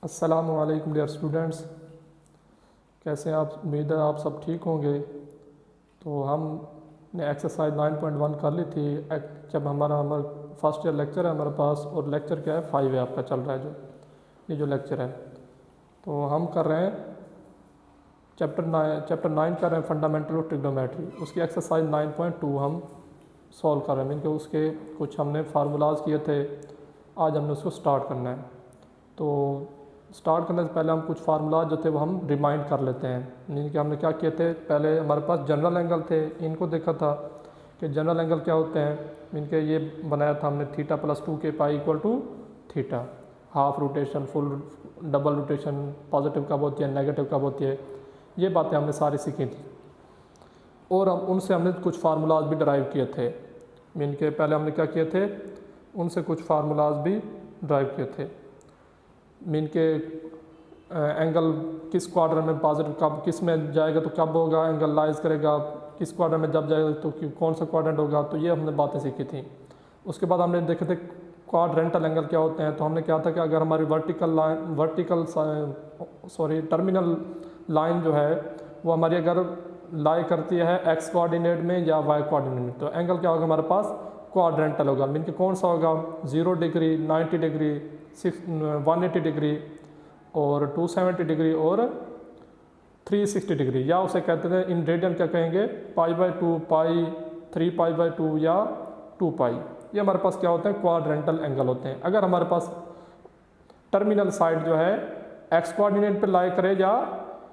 अस्सलामुअलैकुम dear students, कैसे हैं आप? उम्मीद है आप सब ठीक होंगे। तो हमने एक्सरसाइज 9.1 कर ली थी जब हमारा फर्स्ट ईयर लेक्चर है हमारे पास, और लेक्चर क्या है 5 है आपका चल रहा है ये जो लेक्चर है। तो हम कर रहे हैं चैप्टर 9 कर रहे हैं फंडामेंटल ऑफ ट्रिग्नोमेट्री। उसकी एक्सरसाइज 9.2 हम सॉल्व कर रहे हैं। इनके उसके कुछ हमने फार्मूलाज किए थे, आज हमने उसको स्टार्ट करना है। तो स्टार्ट करने से पहले हम कुछ फार्मूलाज जो थे वो हम रिमाइंड कर लेते हैं। इनके हमने क्या किए थे, पहले हमारे पास जनरल एंगल थे, इनको देखा था कि जनरल एंगल क्या होते हैं। इनके ये बनाया था हमने theta plus 2 pi equal to theta, half rotation, full double rotation, positive कब होती है, नेगेटिव कब होती है, ये बातें हमने सारी सीखी थी। और हम उनसे हमने कुछ फार्मूलाज भी ड्राइव किए थे। इनके पहले हमने क्या किए थे, उनसे कुछ फार्मूलाज भी ड्राइव किए थे। मीन के एंगल किस क्वाड्रेंट में पॉजिटिव कब किस में जाएगा तो कब होगा, एंगल लाइज करेगा किस क्वाड्रेंट में जब जाएगा तो कौन सा क्वाड्रेंट होगा। तो ये हमने बातें सीखी थी। उसके बाद हमने देखे थे क्वाड्रेंटल एंगल क्या होते हैं। तो हमने क्या था कि अगर हमारी टर्मिनल लाइन जो है वो हमारी अगर लाई करती है एक्स कोऑर्डिनेट में या वाई कोऑर्डिनेट में, तो एंगल क्या होगा हमारे पास, क्वाड्रेंटल होगा। मीन के कौन सा होगा, 0 डिग्री, 90 डिग्री, 180 डिग्री और 270 डिग्री और 360 डिग्री, या उसे कहते हैं इन रेडियन क्या कहेंगे, π/2, पाई, 3π/2 या 2 पाई। ये हमारे पास क्या होते हैं, क्वाड्रेंटल एंगल होते हैं। अगर हमारे पास टर्मिनल साइड जो है एक्स कोऑर्डिनेट पे लाई करे या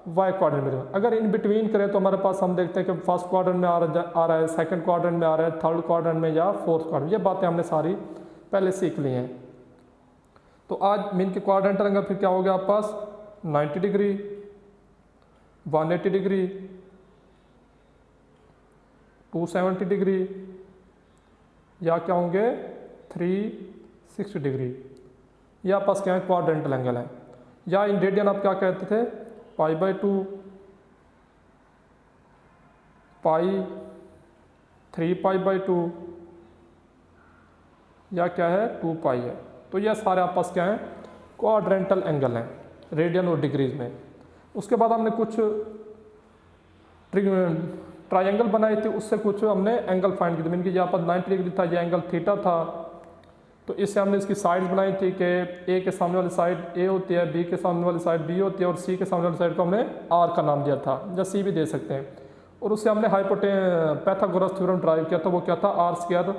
वाई कोऑर्डिनेट में, अगर इन बिटवीन करे तो हमारे पास हम देखते हैं कि फर्स्ट क्वाड्रेंट में आ रहा है, सेकंड क्वाड्रेंट में आ रहा है, थर्ड क्वाड्रेंट में या फोर्थ क्वाड्रेंट। ये बातें हमने सारी पहले सीख ली हैं। तो आज मीन के क्वाड्रेंटल एंगल फिर क्या हो गया आपके पास, 90 डिग्री, 180 डिग्री, 270 डिग्री, या क्या होंगे 360 डिग्री। ये आपके पास क्या है, क्वाड्रेंटल एंगल है। या इन रेडियन आप क्या कहते थे, π/2, पाई, 3π/2 या क्या है 2 पाई है। तो यह सारे आपके पास क्या हैं, क्वाड्रेंटल एंगल हैं रेडियन और डिग्रीज में। उसके बाद हमने कुछ ट्रायंगल बनाए थे, उससे कुछ हमने एंगल फाइंड किए थे। मीन कि यहाँ पर 90 डिग्री था, यह एंगल थीटा था। तो इससे हमने इसकी साइड बनाई थी कि ए के सामने वाली साइड ए होती है, बी के सामने वाली साइड बी होती है, और सी के सामने वाली साइड को हमने आर का नाम दिया था, या सी भी दे सकते हैं। और उससे हमने पाइथागोरस थ्योरम ड्राइव किया था। वो क्या था, R square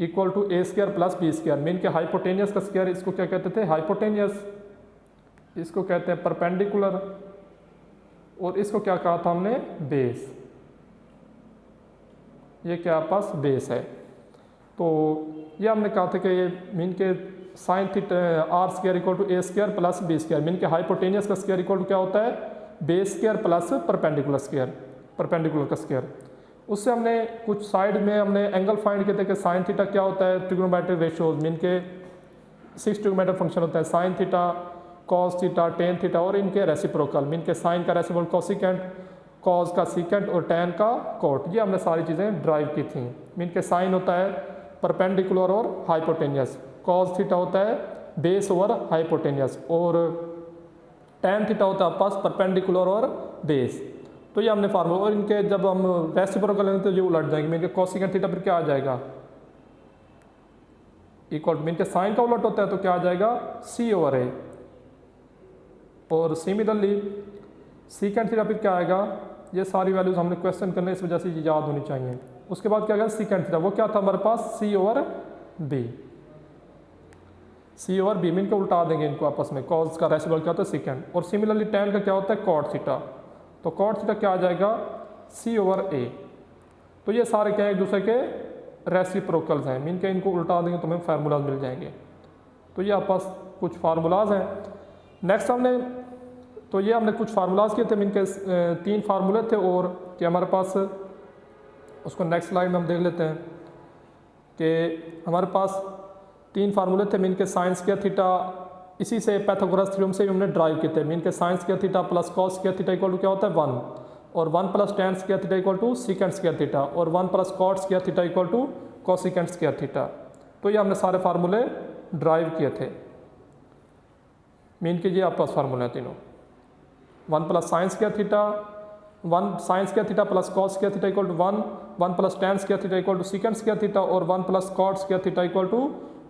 equal to A square plus B square. Mean के हाइपोटेनियस का स्क्वायर, इसको क्या कहते थे, हाइपोटेनियस, इसको कहते हैं परपेंडिकुलर, और इसको क्या कहा था हमने, बेस। ये क्या पास बेस है। तो ये हमने कहा था कि ये मीन के sine theta R square equal to A square plus B square. Mean के हाइपोटेनियस का स्क्वायर इक्वल टू क्या होता है, base square plus perpendicular square, perpendicular का स्क्वायर। उससे हमने कुछ साइड में हमने एंगल फाइंड किए थे कि साइन थीटा क्या होता है, ट्रिग्नोमेट्रिक रेशियोज। मीन के 6 ट्रिग्नोमेट्रिक फंक्शन होता है, sine theta, cos theta, tan theta, और इनके रेसिप्रोकल। मीन के साइन का रेसिप्रोकल कोसिकेंट, कॉस का सीकेंट और टेन का कोट। ये हमने सारी चीज़ें ड्राइव की थी। मीन के साइन होता है परपेंडिकुलर और हाइपोटेनियस, कॉस थीटा होता है बेस और हाइपोटेनियस, और टेन थीटा होता है आपके पास परपेंडिकुलर और बेस। तो ये हमने फार्मूला, और इनके जब हम रेसिप्रोकल लेंगे तो ये उलट जाएंगे। मीन के कोसिकेंट थीटा फिर क्या आ जाएगा, इक्वल, मीन के साइन का उलट होता है तो क्या आ जाएगा, C/A। और सिमिलरली सीकेंट थीटा फिर क्या आएगा, ये सारी वैल्यूज हमने क्वेश्चन करने, इस वजह से ये याद होनी चाहिए। उसके बाद क्या आएगा, सीकेंट थीटा, वो क्या था हमारे पास, C/B, C/B। मीन के उल्टा देंगे इनको आपस में, कॉस का रेसिप्रोकल क्या होता है, सीकेंट। और सिमिलरली टेन का क्या होता है, कॉट थीटा, तो कॉट थीटा क्या आ जाएगा, C/A। तो ये सारे क्या एक दूसरे के रेसिप्रोकल्स हैं। मीन के इनको उल्टा देंगे तो हमें फार्मूलाज मिल जाएंगे। तो ये आपके पास कुछ फार्मूलाज हैं। नेक्स्ट हमने, तो ये हमने कुछ फार्मूलाज किए थे। मीन के 3 फार्मूले थे, और कि हमारे पास, उसको नेक्स्ट स्लाइड में हम देख लेते हैं कि हमारे पास 3 फार्मूले थे। मीन के साइन स्क्वायर थीटा, इसी से पाइथागोरस थ्योरम से भी हमने ड्राइव किए थे। मीन के sine square theta plus cos square theta equal to क्या होता है, 1, और 1 plus tan square theta equal to secant square theta, और 1 plus cot square theta equal to cosecant square theta. तो ये हमने सारे फार्मूले ड्राइव किए थे। मीन कीजिए आपके पास फार्मूला है तीनों, 1 plus sine square theta, 1 sine square theta plus cos square theta equal to 1 plus tan square theta equal to secant square theta और 1 plus cot square theta equal to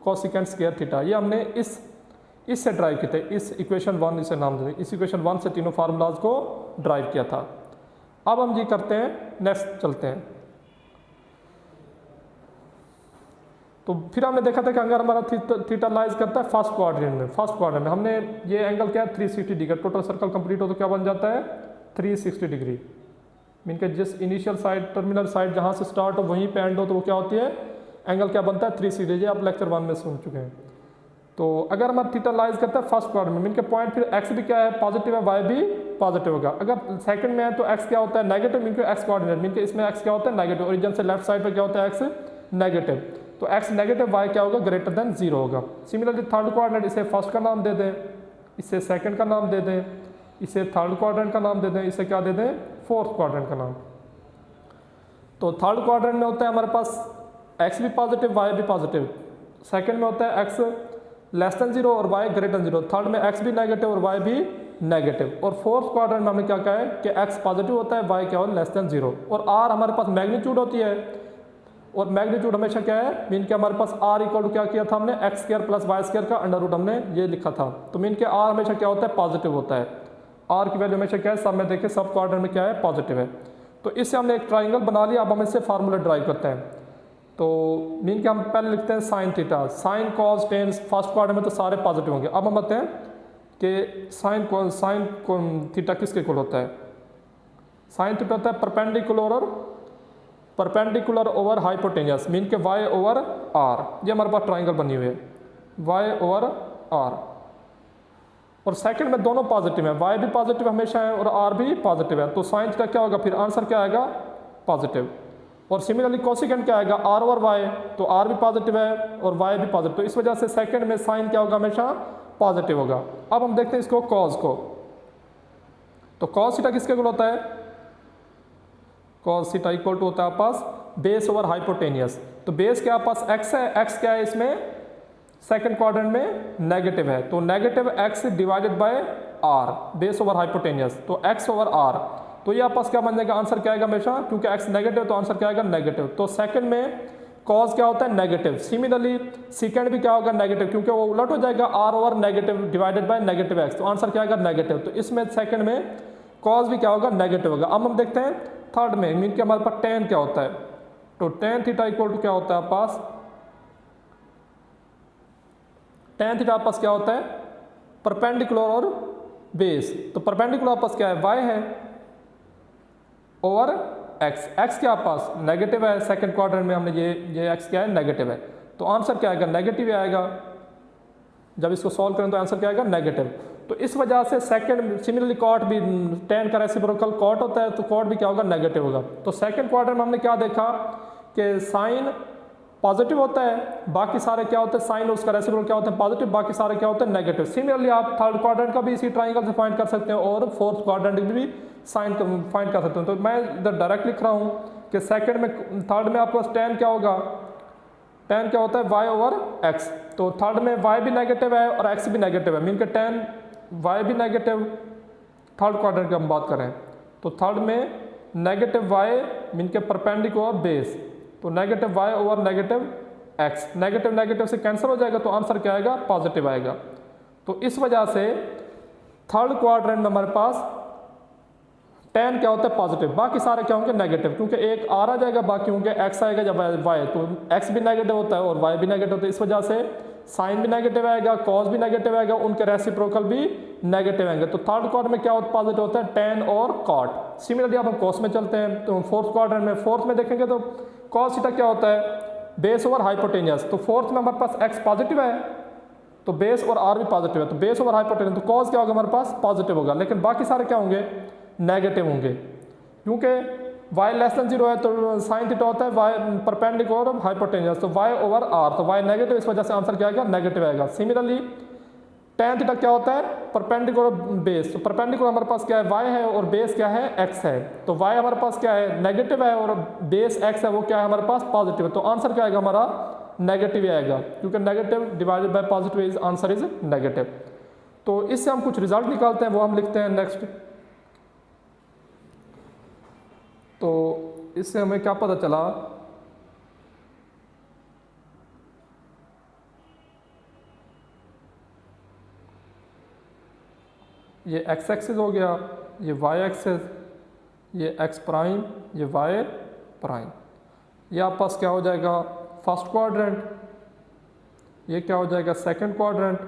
cosecant square theta. ये हमने इससे drive किए थे, इस equation 1 इसे नाम दें, इस इक्वेशन 1 से तीनों फार्मूलाज को ड्राइव किया था। अब हम ये करते हैं, नेक्स्ट चलते हैं। तो फिर हमने देखा था कि अगर हमारा थीटा लाइज करता है फर्स्ट क्वाड्रेंट में हमने ये एंगल क्या है 360 डिग्री, टोटल सर्कल कंप्लीट हो तो क्या बन जाता है 360 डिग्री। मीन के जिस इनिशियल साइड टर्मिनल साइड जहाँ से स्टार्ट हो वहीं पे एंड हो तो वो क्या होती है एंगल क्या बनता है 360 डिग्री। आप लेक्चर 1 में सुन चुके हैं। तो अगर हमारा थीटा लाइज करता है फर्स्ट क्वाड्रेंट में, मीन के पॉइंट फिर एक्स भी क्या है पॉजिटिव है, वाई भी पॉजिटिव होगा। अगर सेकंड में है तो एक्स क्या होता है नेगेटिव, मीन के एक्स कोऑर्डिनेट, मीन के इसमें एक्स क्या होता है नेगेटिव, ओरिजिन से लेफ्ट साइड पे क्या होता है एक्स नेगेटिव, तो एक्स नेगेटिव वाई क्या होगा ग्रेटर देन 0 होगा। सिमिलरली थर्ड क्वाड्रेंट, इसे फर्स्ट का नाम दे दें, इसे सेकंड का नाम दे दें, इसे थर्ड क्वाड्रेंट का नाम दे दें, इसे क्या दे दें फोर्थ क्वाड्रेंट का नाम। तो थर्ड क्वाड्रेंट में होता है हमारे पास एक्स भी पॉजिटिव वाई भी पॉजिटिव, सेकंड में होता है एक्स लेस देन 0 और वाई ग्रेटर देन 0, थर्ड में एक्स भी नेगेटिव और वाई भी नेगेटिव, और फोर्थ क्वाड्रेंट में हमने क्या कहा है कि एक्स पॉजिटिव होता है वाई क्या हो लेस देन 0, और आर हमारे पास मैग्नीट्यूड होती है, और मैग्नीट्यूड हमेशा क्या है मीन के हमारे पास आर इक्वल टू क्या किया था हमने X square plus Y square का अंडर रूट हमने ये लिखा था। तो मीन के आर हमेशा क्या होता है पॉजिटिव होता है, आर की वैल्यू हमेशा क्या है सब में देखिए सब क्वाड्रेंट में क्या है पॉजिटिव है। तो इससे हमने एक ट्राइंगल बना लिया। अब हम इससे फार्मूला ड्राइव करते हैं। तो मीन के हम पहले लिखते हैं sine theta, sine cos tan first quadrant में तो सारे पॉजिटिव होंगे। अब हम बताते हैं कि साइन थीटा किसके इक्वल होता है, साइन थीटा होता है परपेंडिकुलर ओवर हाइपोटेनियस, मीन के वाई ओवर आर। ये हमारे पास ट्राइंगल बनी हुई है वाई ओवर आर, और सेकंड में दोनों पॉजिटिव है, वाई भी पॉजिटिव हमेशा है और आर भी पॉजिटिव है। तो साइन थीटा क्या होगा फिर आंसर क्या आएगा पॉजिटिव। और सिमिलरली कोसिकेंड क्या आएगा आर ओवर वाई, तो आर भी पॉजिटिव है और वाई भी पॉजिटिव, तो इस वजह से सेकंड में साइन क्या होगा हमेशा पॉजिटिव होगा। अब हम देखते हैं इसको कॉस को। तो कॉस थीटा किसके इक्वल होता है, कॉस थीटा इक्वल टू होता है आपके पास बेस ओवर हाइपोटेनियस। तो बेस क्या आपके पास एक्स है, एक्स क्या है इसमें सेकंड क्वाड्रेंट में नेगेटिव है, तो negative X divided by R base over hypotenuse, तो एक्स ओवर आर। तो ये आपके पास क्या बन जाएगा आंसर क्या आएगा हमेशा, क्योंकि एक्स नेगेटिव तो आंसर क्या आएगा नेगेटिव। तो सेकंड में कॉस क्या होता है नेगेटिव, सिमिलरली सेकंड भी क्या होगा नेगेटिव, क्योंकि वो उलट हो जाएगा R over negative divided by negative X, तो आंसर क्या आएगा नेगेटिव। तो इसमें सेकंड में कॉस भी क्या होगा नेगेटिव होगा। अब हम देखते हैं थर्ड में, मीन के हमारे पास टेन क्या होता है, तो टेन थीटा इक्वल टू क्या होता है आपके पास, टेन थीटा आपके पास क्या होता है परपेंडिकुलर और बेस। तो परपेंडिकुलर आपके पास क्या है वाई है ओवर एक्स, एक्स क्या आपके पास नेगेटिव है, सेकंड क्वाड्रेंट में हमने ये एक्स क्या है नेगेटिव है, तो आंसर क्या आएगा नेगेटिव आएगा। जब इसको सॉल्व करें तो आंसर क्या आएगा नेगेटिव। तो इस वजह से सेकंड सिमिलरली कॉट भी टेन का रेसिप्रोकल कॉट होता है, तो कॉट भी क्या होगा नेगेटिव होगा। तो सेकंड क्वाड्रेंट में हमने क्या देखा कि साइन पॉजिटिव होता है, बाकी सारे क्या होते हैं साइन उसका रेसिप्रोकल क्या होता है पॉजिटिव, बाकी सारे क्या होते हैं नेगेटिव। सिमिलरली आप थर्ड क्वाड्रेंट का भी इसी ट्राइंगल से फाइंड कर सकते हैं और फोर्थ क्वाड्रेंट भी साइन फाइंड कर सकते हैं। तो मैं इधर डायरेक्ट लिख रहा हूँ कि सेकंड में थर्ड में आपके पास टेन क्या होगा, टेन क्या होता है वाई ओवर एक्स, तो थर्ड में वाई भी नेगेटिव है और एक्स भी नेगेटिव है, मीन के टेन वाई भी नेगेटिव। थर्ड क्वाड्रेंट की हम बात करें तो थर्ड में नेगेटिव वाई मीन के परपेंडिकुलर बेस, तो negative Y over negative X, negative negative से कैंसिल हो जाएगा, तो आंसर क्या आएगा पॉजिटिव आएगा। तो इस वजह से थर्ड क्वाड्रेंट में हमारे पास टेन क्या होता है पॉजिटिव, बाकी सारे क्या होंगे नेगेटिव, क्योंकि एक आर आ जाएगा बाकी होंगे एक्स आएगा जब वाई, तो एक्स भी नेगेटिव होता है और वाई भी नेगेटिव होता है, इस वजह से साइन भी नेगेटिव आएगा कॉस भी नेगेटिव आएगा, उनके रेसिप्रोकल भी नेगेटिव आएंगे। तो थर्ड क्वाड्रेंट में क्या होता है पॉजिटिव होता है टेन और कॉट। सिमिलरली अब हम कॉस में चलते हैं, तो फोर्थ क्वाड्रेंट में फोर्थ में देखेंगे तो कॉस थीटा क्या होता है बेस ओवर हाइपोटेनियस, तो फोर्थ में हमारे पास एक्स पॉजिटिव है तो बेस और आर भी पॉजिटिव है, तो बेस ओवर हाइपोटेनियस, तो कॉस क्या होगा हमारे पास पॉजिटिव होगा, लेकिन बाकी सारे क्या होंगे नेगेटिव होंगे, क्योंकि y लेस देन 0 है तो साइन थीटा होता है y परपेंडिकुलर और हाइपोटेनियस, तो y ओवर r, तो y नेगेटिव, इस वजह से आंसर क्या आएगा नेगेटिव आएगा। सिमिलरली tan थीटा क्या होता है परपेंडिकुलर बेस, तो परपेंडिकुलर हमारे पास क्या है y है और बेस क्या है x है, तो y हमारे पास क्या है नेगेटिव है और बेस x है वो क्या है हमारे पास पॉजिटिव है, तो आंसर क्या आएगा हमारा नेगेटिव आएगा, क्योंकि negative divided bye positive is answer is negative. तो इससे हम कुछ रिजल्ट निकालते हैं, वो हम लिखते हैं नेक्स्ट। तो इससे हमें क्या पता चला, ये एक्स एक्सिस हो गया, ये वाई एक्सिस, ये एक्स प्राइम, ये वाई प्राइम। ये आप पास क्या हो जाएगा फर्स्ट क्वाड्रेंट, ये क्या हो जाएगा सेकंड क्वाड्रेंट,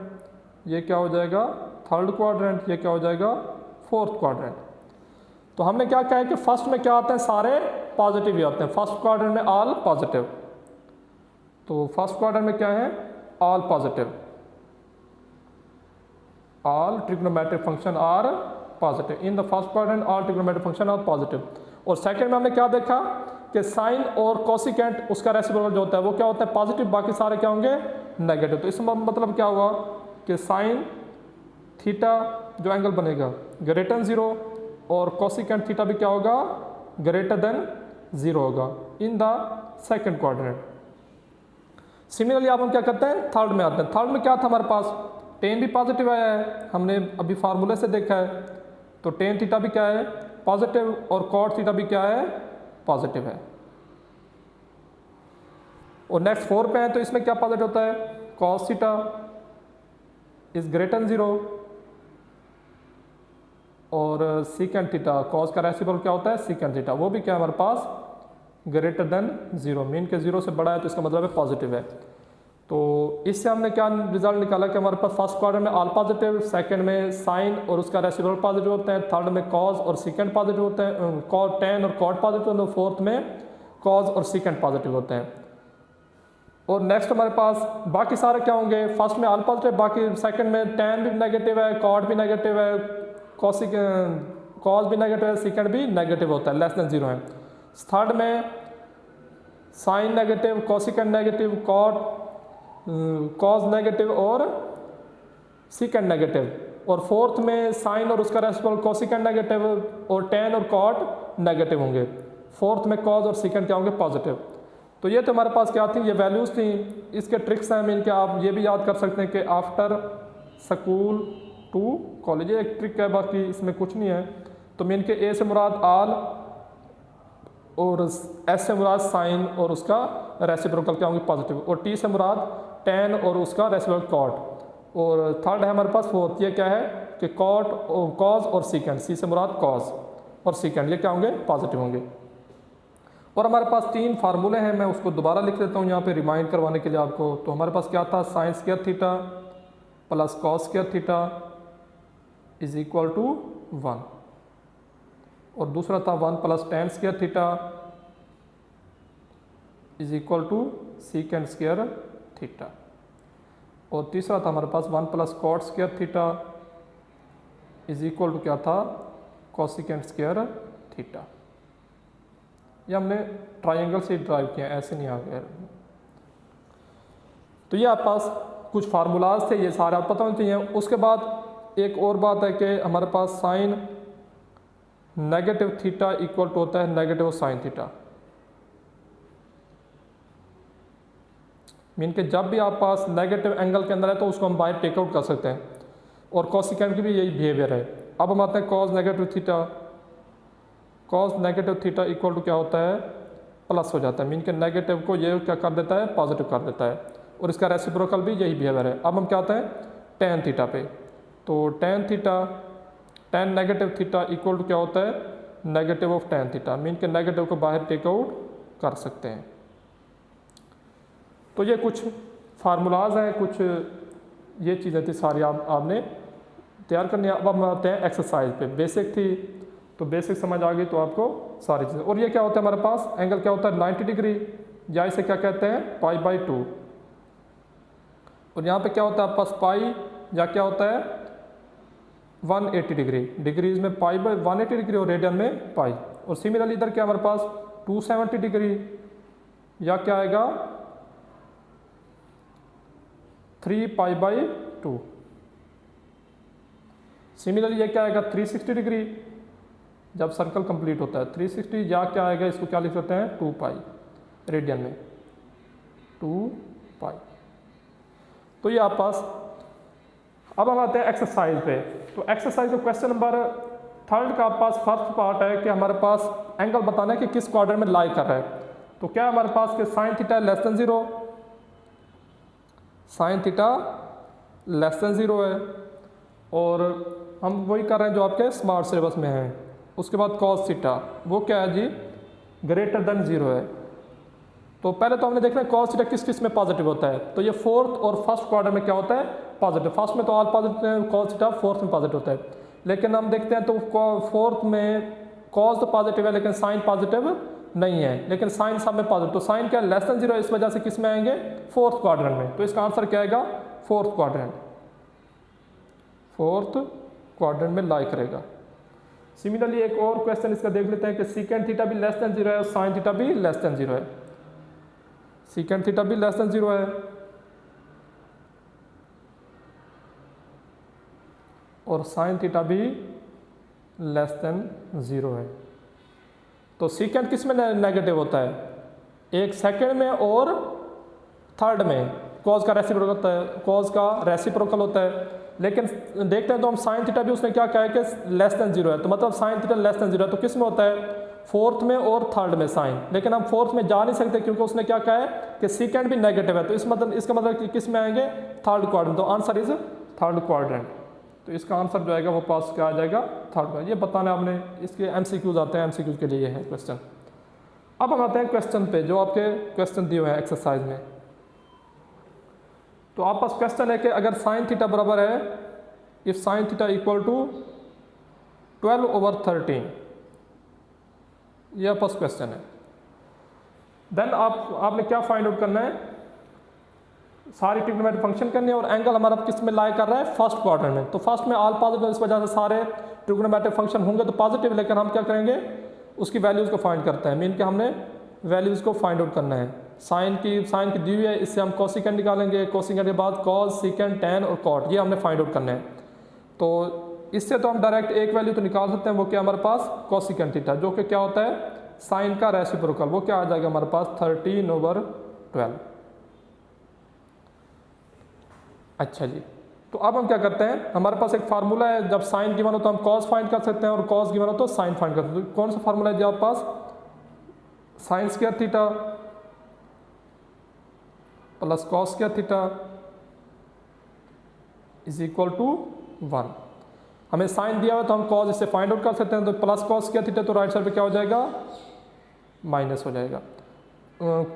ये क्या हो जाएगा थर्ड क्वाड्रेंट, ये क्या हो जाएगा फोर्थ क्वाड्रेंट। तो हमने क्या कहा है कि फर्स्ट में क्या आते हैं, सारे पॉजिटिव ही आते हैं, फर्स्ट क्वाड्रेंट में ऑल पॉजिटिव। तो फर्स्ट क्वाड्रेंट में क्या है, all positive, all trigonometric function are positive in the first quadrant, all trigonometric function are positive. और सेकंड में हमने क्या देखा कि साइन और कोसिकेंट उसका रेसिप्रोकल जो होता है वो क्या होता है पॉजिटिव, बाकी सारे क्या होंगे नेगेटिव। तो इसका मतलब क्या हुआ कि साइन थीटा जो एंगल बनेगा ग्रेटर देन 0 और कोसिकेंट थीटा भी क्या होगा ग्रेटर देन 0 होगा in the second quadrant. Similarly अब हम क्या करते हैं थर्ड में आते हैं। थर्ड में क्या था हमारे पास, टेन भी पॉजिटिव आया है, हमने अभी फार्मूले से देखा है। तो टेन थीटा भी क्या है पॉजिटिव और कॉट थीटा भी क्या है पॉजिटिव है। और नेक्स्ट 4 पे है तो इसमें क्या पॉजिटिव होता है, cos theta is greater than 0 और सीकेंट थीटा, कॉस का रेसिप्रोकल क्या होता है सीकेंट थीटा, वो भी क्या है हमारे पास ग्रेटर देन 0, मीन के 0 से बड़ा है तो इसका मतलब है पॉजिटिव है। तो इससे हमने क्या रिजल्ट निकाला कि हमारे पास फर्स्ट क्वाड्रेंट में ऑल पॉजिटिव, सेकंड में साइन और उसका रेसिप्रोकल पॉजिटिव होते हैं, थर्ड में कॉस और सीकेंट पॉजिटिव होते हैं, कॉट टेन और कॉट पॉजिटिव होते हैं, फोर्थ में कॉस और सीकेंट पॉजिटिव होते हैं। और नेक्स्ट हमारे पास बाकी सारे क्या होंगे, फर्स्ट में ऑल पॉजिटिव, बाकी सेकंड में टेन भी नेगेटिव है, कॉट भी नेगेटिव है, कॉस भी नेगेटिव है, सीकेंट भी नेगेटिव होता है लेस देन 0 है। थर्ड में sine negative, cosecant negative, cos negative और सीकेंट नेगेटिव। और फोर्थ में साइन और उसका रेसिप्रोकल कोसिकेंट नेगेटिव और टेन और कॉट नेगेटिव होंगे। फोर्थ में कॉस और सीकेंट क्या होंगे पॉजिटिव। तो ये तो हमारे पास क्या थी, ये वैल्यूज़ थी। इसके ट्रिक्स हैं इनके, आप ये भी याद कर सकते हैं कि आफ्टर स्कूल टू कॉलेज, एक ट्रिक है, बाकी इसमें कुछ नहीं है। तो मीन के ए से मुराद ऑल और एस से मुराद साइन और उसका रेसिप्रोकल क्या होंगे पॉजिटिव, और टी से मुराद टेन और उसका रेसिप्रोकल कॉट, और थर्ड है हमारे पास फोर्थ, ये क्या है कि कॉट और कॉस और सीकेंट, सी से मुराद कॉस और सीकेंट, ये क्या होंगे पॉजिटिव होंगे। और हमारे पास 3 फार्मूले हैं, मैं उसको दोबारा लिख देता हूँ यहाँ पे रिमाइंड करवाने के लिए आपको। तो हमारे पास क्या था, sine square theta plus cos square theta is equal to 1, और दूसरा था 1 plus tan square theta is equal to secant square theta, और तीसरा था हमारे पास 1 plus cot square theta is equal to क्या था कोसिकेंट स्क्वायर थीटा। ये हमने ट्राइंगल से ड्राइव किया, ऐसे नहीं आ गया। तो ये आप पास कुछ फार्मूलाज थे, ये सारे आप पता होने चाहिए। उसके बाद एक और बात है कि हमारे पास sine negative theta equal to होता है नेगेटिव साइन थीटा, मीन के जब भी आप पास नेगेटिव एंगल के अंदर है तो उसको हम बाहर टेक आउट कर सकते हैं, और कॉसिकेंट की भी यही बिहेवियर है। अब हम आते हैं cos negative theta, cos negative theta equal to क्या होता है प्लस हो जाता है, मीन के नेगेटिव को ये क्या कर देता है पॉजिटिव कर देता है, और इसका रेसिप्रोकल भी यही बिहेवियर है। अब हम क्या आते हैं टेन थीटा पे, तो tan theta tan negative theta equal to क्या होता है negative of tan theta, mean के नेगेटिव को बाहर टेक आउट कर सकते हैं। तो ये कुछ फार्मूलाज हैं, कुछ ये चीज़ें थी सारी आपने तैयार करनी है। अब हम आते हैं एक्सरसाइज पे। बेसिक थी तो बेसिक समझ आ गई तो आपको सारी चीज़ें। और ये क्या होता है हमारे पास एंगल क्या होता है 90 डिग्री, या इसे क्या कहते हैं π/2, और यहाँ पे क्या होता है आपके पास पाई या क्या होता है 180 डिग्री, डिग्रीज में π/180 डिग्री और रेडियन में पाई। और सिमिलरली इधर क्या हमारे पास 270 डिग्री या क्या आएगा 3π/2। सिमिलरली ये क्या आएगा 360 डिग्री जब सर्कल कंप्लीट होता है 360, या क्या आएगा इसको क्या लिख सकते हैं 2π रेडियन में 2π। तो ये आप पास अब हम आते हैं एक्सरसाइज पे। तो एक्सरसाइज का क्वेश्चन नंबर 3 का पास फर्स्ट पार्ट है कि हमारे पास एंगल बताना है कि किस क्वाड्रेंट में लाई कर रहा है। तो क्या हमारे पास कि sine theta less than 0, sine theta less than 0 है, और हम वही कर रहे हैं जो आपके स्मार्ट सिलेबस में है। उसके बाद कॉस थीटा वो क्या है जी, ग्रेटर देन 0 है। तो पहले तो हमने देखना है कॉस थीटा किस किस में पॉजिटिव होता है। तो ये फोर्थ और फर्स्ट क्वाड्रेंट में क्या होता है, पॉजिटिव। फर्स्ट में तो ऑल पॉजिटिव है, कॉस थीटा फोर्थ में पॉजिटिव होता है। लेकिन हम देखते हैं तो फोर्थ में कॉस तो पॉजिटिव है लेकिन साइन पॉजिटिव नहीं है, लेकिन साइन सब में पॉजिटिव। तो साइन क्या लेस देन 0 है, इस वजह से किस में आएंगे, फोर्थ क्वाड्रेंट में। तो इसका आंसर क्या आएगा, फोर्थ क्वाड्रेंट, फोर्थ क्वाड्रेंट में लाई करेगा। सिमिलरली एक और क्वेश्चन इसका देख लेते हैं कि सीकेंड थीटा भी लेस देन 0 है और साइन थीटा भी लेस देन 0 है। सीकेंड थीटा भी लेस देन 0 है और साइन थीटा भी लेस देन 0 है। तो सीकेंड किस में नेगेटिव होता है, एक सेकंड में और थर्ड में कॉज का रेसिप्रोकल होता है, कॉज का रेसिप्रोकल होता है। लेकिन देखते हैं तो हम साइन थीटा भी उसने क्या कहा है कि लेस देन 0 है, तो मतलब साइन थीटा लेस देन 0 है। तो किस में होता है, फोर्थ में और थर्ड में साइन। लेकिन हम फोर्थ में जा नहीं सकते क्योंकि उसने क्या कहा है कि सीकेंड भी नेगेटिव है। तो इसका मतलब कि किस में आएंगे, थर्ड क्वाड्रेंट। तो आंसर इज थर्ड क्वाड्रेंट। तो इसका आंसर जो आएगा वो पास क्या आ जाएगा, थर्ड का। ये बताना आपने, इसके एमसीक्यूज आते हैं, एमसीक्यूज के लिए ये है क्वेश्चन। अब हम आते हैं क्वेश्चन पे जो आपके क्वेश्चन दिए हुए हैं एक्सरसाइज में। तो आप पास क्वेश्चन है कि अगर साइन थीटा बराबर है, if sine theta equal to 12/13, यह पास क्वेश्चन है। देन आपने क्या फाइंड आउट करना है, सारी ट्रिग्नोमेट्रिक फंक्शन करनी है और एंगल हमारा किस में लाई कर रहा है, फर्स्ट क्वाड्रेंट में। तो फर्स्ट में ऑल पॉजिटिव, इस वजह से सारे ट्रिग्नोमेट्रिक फंक्शन होंगे तो पॉजिटिव, लेकिन हम क्या करेंगे, उसकी वैल्यूज़ को फाइंड करते हैं। मीन कि हमने वैल्यूज़ को फाइंड आउट करना है। साइन की दी हुई है, इससे हम कोसिकेंड निकालेंगे, कोसिकेंड के बाद कॉस, सीकेंड, टैन और कॉट, ये हमने फाइंड आउट करना है। तो इससे तो हम डायरेक्ट एक वैल्यू तो निकाल सकते हैं, वो क्या हमारे पास, कोसिकेंड थीटा, जो कि क्या होता है, साइन का रेसिप्रोकल, वो क्या आ जाएगा हमारे पास 13/12। अच्छा जी, तो अब हम क्या करते हैं, हमारे पास एक फार्मूला है, जब साइन गिवन हो तो हम कॉस फाइंड कर सकते हैं और कॉस गिवन हो तो साइन फाइंड कर सकते हैं। कौन सा फार्मूला है जी आपके पास, sine square theta plus cos square theta is equal to 1। हमें साइन दिया हुआ तो हम कॉस इससे फाइंड आउट कर सकते हैं। तो प्लस कॉस स्क्वायर थीटा, तो राइट साइड पे क्या हो जाएगा, माइनस हो जाएगा।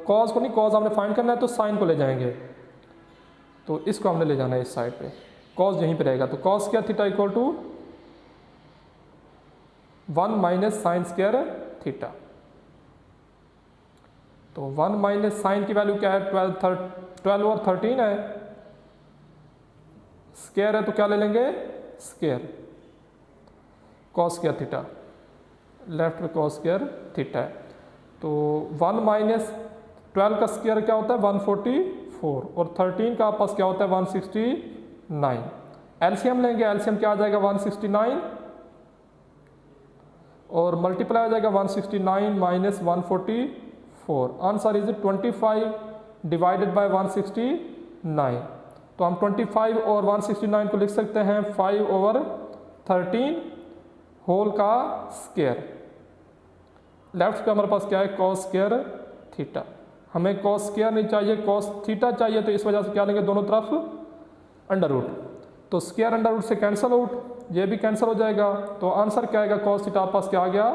कॉस को नहीं, कॉस हमने फाइंड करना है तो साइन को ले जाएंगे, तो इसको हमने ले जाना है इस साइड पे, कॉस यहीं पे रहेगा। तो cos square theta equal to 1 minus sine square theta. तो 1 माइनस साइन की वैल्यू क्या है, 12 और 13 है, स्क्वायर है तो क्या ले लेंगे, square cos square theta, left में कॉस स्क्वायर थीटा है। तो 1 माइनस 12 का स्क्वायर क्या होता है, 144, और 13 का आपस क्या होता है, 169। एलसीएम लेंगे, एलसीएम क्या आ जाएगा, 169, और मल्टीप्लाई हो जाएगा 169 minus 144। Answer is 25 divided by 169। तो हम 25 और 169 को लिख सकते हैं 5/13 होल का स्क्वायर। लेफ्ट पे हमारे पास क्या है, कॉस स्क्वायर थीटा। हमें कॉस स्क्वायर नहीं चाहिए, कॉस थीटा चाहिए, तो इस वजह से क्या लेंगे, दोनों तरफ अंडर रूट। तो स्क्वायर अंडर रूट से कैंसिल आउट, ये भी कैंसिल हो जाएगा। तो आंसर क्या आएगा, कॉस थीटा पास क्या आ गया,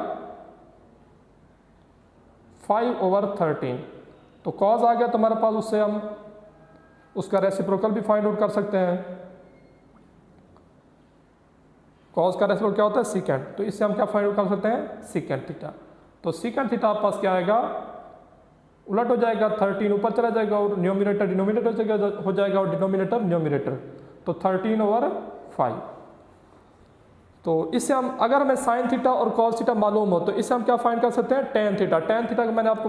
5/13। तो कॉस आ गया तो हमारे पास, उससे हम उसका रेसिप्रोकल भी फाइंड आउट कर सकते हैं। कॉस का रेसिप्रोकल क्या होता है, सीकेंड। तो इससे हम क्या फाइंड आउट कर सकते हैं, सीकेंड थीटा। तो सीकेंड थीटा आपके पास क्या आएगा, उलट हो जाएगा, 13 ऊपर चला जाएगा और न्यूमिनेटर डिनोमिनेटर हो जाएगा और डिनोमिनेटर न्यूमिनेटर। तो 13/5। तो इससे हम, अगर हमें साइन थीटा और कॉस थीटा मालूम हो तो इससे हम क्या फाइंड कर सकते हैं, टेन थीटा। टेन थीटा का मैंने आपको